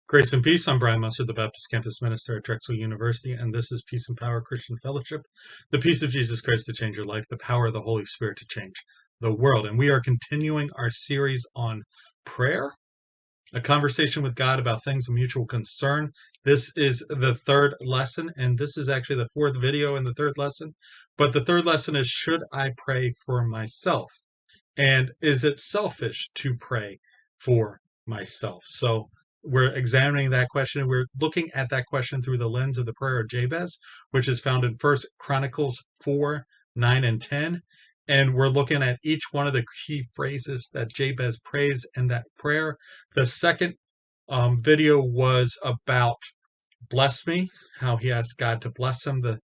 Grace and peace. I'm Brian Musser, the Baptist Campus Minister at Drexel University, and this is Peace and Power Christian Fellowship. The peace of Jesus Christ to change your life, the power of the Holy Spirit to change the world. And we are continuing our series on prayer, a conversation with God about things of mutual concern. This is the third lesson, and this is actually the fourth video in the third lesson. But the third lesson is, should I pray for myself? And is it selfish to pray for myself? So we're examining that question. We're looking at that question through the lens of the prayer of Jabez, which is found in 1 Chronicles 4, 9, and 10. And we're looking at each one of the key phrases that Jabez prays in that prayer. The second video was about bless me, how he asked God to bless him. The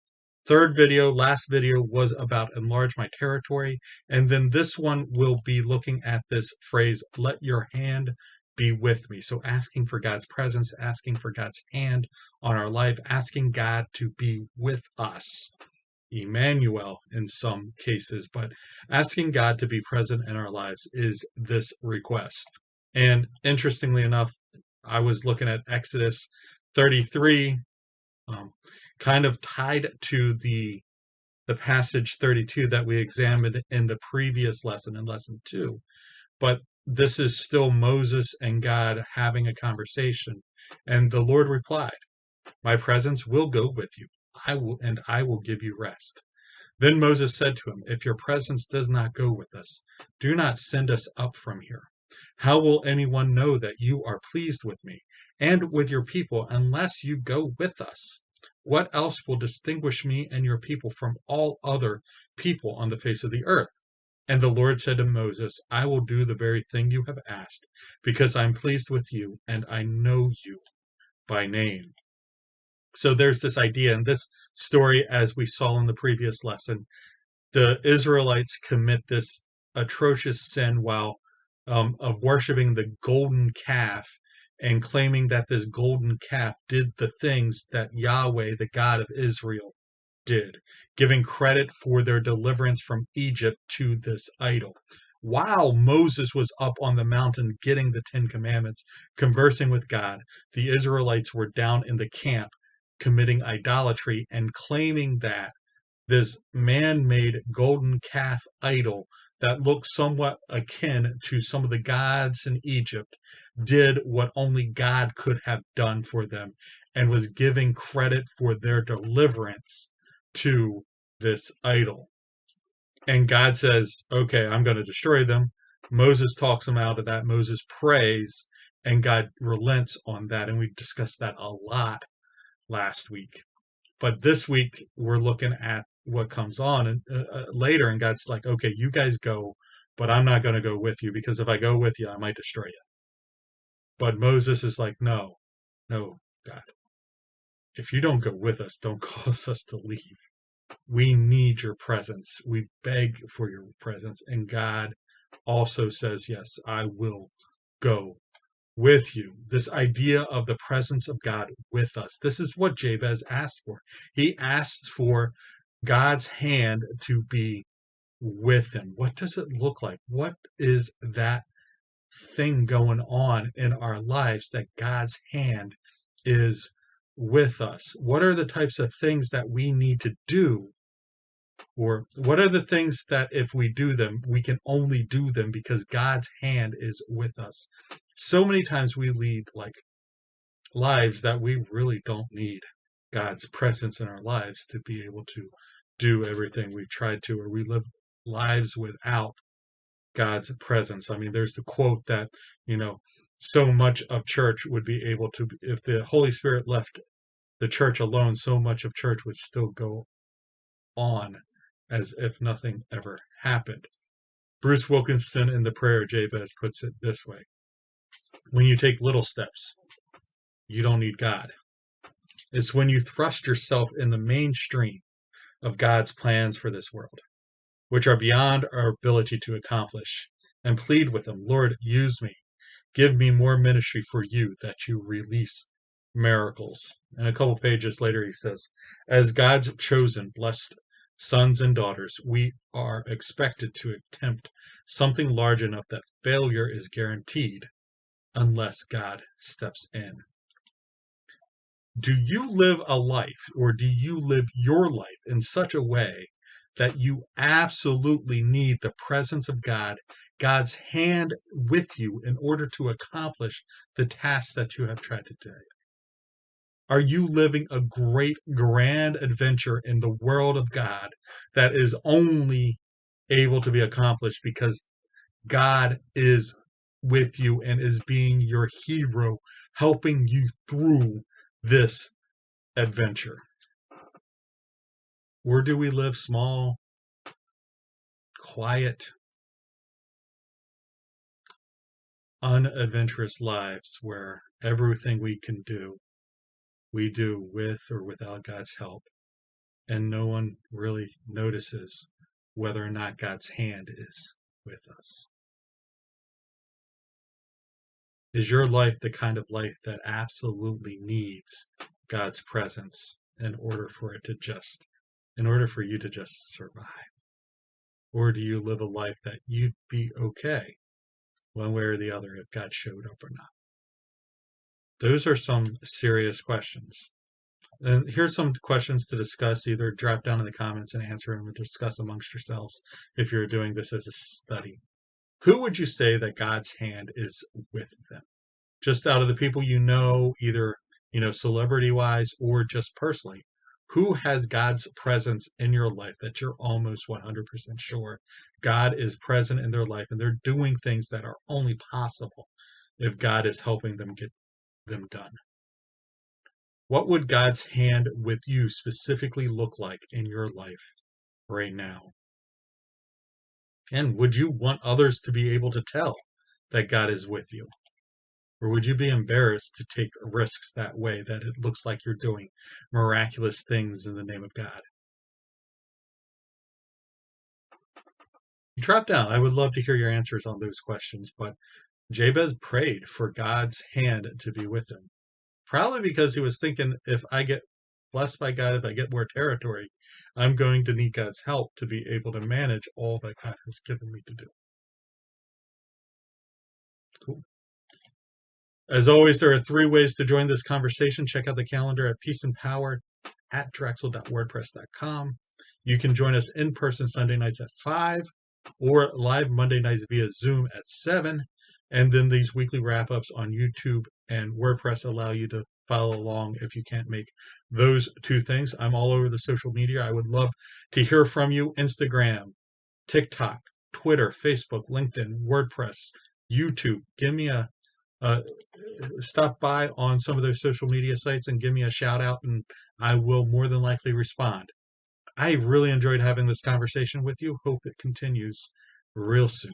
last video, was about enlarge my territory. And then this one will be looking at this phrase, let your hand be with me. So asking for God's presence, asking for God's hand on our life, asking God to be with us. Emmanuel in some cases, but asking God to be present in our lives is this request. And interestingly enough, I was looking at Exodus 33, kind of tied to the passage 32 that we examined in the previous lesson, in lesson 2. But this is still Moses and God having a conversation. And the Lord replied, my presence will go with you. I will give you rest. Then Moses said to him, if your presence does not go with us, do not send us up from here. How will anyone know that you are pleased with me and with your people unless you go with us? What else will distinguish me and your people from all other people on the face of the earth? And the Lord said to Moses, I will do the very thing you have asked, because I'm pleased with you and I know you by name. So there's this idea in this story, as we saw in the previous lesson, the Israelites commit this atrocious sin while of worshiping the golden calf and claiming that this golden calf did the things that Yahweh, the God of Israel, did, giving credit for their deliverance from Egypt to this idol. While Moses was up on the mountain getting the 10 Commandments, conversing with God, the Israelites were down in the camp committing idolatry and claiming that this man-made golden calf idol that looked somewhat akin to some of the gods in Egypt did what only God could have done for them and was giving credit for their deliverance to this idol. And God says, okay, I'm going to destroy them. Moses talks them out of that. Moses prays, and God relents on that. And we discussed that a lot last week. But this week, we're looking at what comes on and later, and God's like, okay, you guys go, but I'm not going to go with you, because if I go with you, I might destroy you. But Moses is like, no, God. If you don't go with us, don't cause us to leave. We need your presence. We beg for your presence. And God also says, yes, I will go with you. This idea of the presence of God with us. This is what Jabez asked for. He asked for God's hand to be with him. What does it look like? What is that thing going on in our lives that God's hand is with us? What are the types of things that we need to do? Or what are the things that if we do them, we can only do them because God's hand is with us? So many times we lead like lives that we really don't need God's presence in our lives to be able to do everything we've tried to, or we live lives without God's presence. I mean, there's the quote that, so much of church would be able to, if the Holy Spirit left the church alone, so much of church would still go on as if nothing ever happened. Bruce Wilkinson in the prayer of Jabez puts it this way: when you take little steps, you don't need God. It's when you thrust yourself in the mainstream of God's plans for this world, which are beyond our ability to accomplish, and plead with him, Lord, use me. Give me more ministry for you, that you release miracles. And a couple pages later, he says, as God's chosen, blessed sons and daughters, we are expected to attempt something large enough that failure is guaranteed unless God steps in. Do you live a life, or do you live your life in such a way that you absolutely need the presence of God, God's hand with you in order to accomplish the tasks that you have tried to do? Are you living a great, grand adventure in the world of God that is only able to be accomplished because God is with you and is being your hero, helping you through this adventure? Or do we live small, quiet, unadventurous lives where everything we can do, we do with or without God's help, and no one really notices whether or not God's hand is with us? Is your life the kind of life that absolutely needs God's presence in order for you to just survive? Or do you live a life that you'd be okay one way or the other if God showed up or not? Those are some serious questions. And here's some questions to discuss. Either drop down in the comments and answer them, or discuss amongst yourselves if you're doing this as a study. Who would you say that God's hand is with them? Just out of the people you know, either celebrity-wise or just personally, who has God's presence in your life that you're almost 100% sure God is present in their life and they're doing things that are only possible if God is helping them get them done? What would God's hand with you specifically look like in your life right now? And would you want others to be able to tell that God is with you? Or would you be embarrassed to take risks that way, that it looks like you're doing miraculous things in the name of God? Drop down. I would love to hear your answers on those questions. But Jabez prayed for God's hand to be with him. Probably because he was thinking, if I get blessed by God, if I get more territory, I'm going to need God's help to be able to manage all that God has given me to do. Cool. As always, there are 3 ways to join this conversation. Check out the calendar at peaceandpower@drexel.wordpress.com. You can join us in person Sunday nights at 5 or live Monday nights via Zoom at 7. And then these weekly wrap-ups on YouTube and WordPress allow you to follow along if you can't make those 2 things. I'm all over the social media. I would love to hear from you. Instagram, TikTok, Twitter, Facebook, LinkedIn, WordPress, YouTube. Give me stop by on some of those social media sites and give me a shout out, and I will more than likely respond. I really enjoyed having this conversation with you. Hope it continues real soon.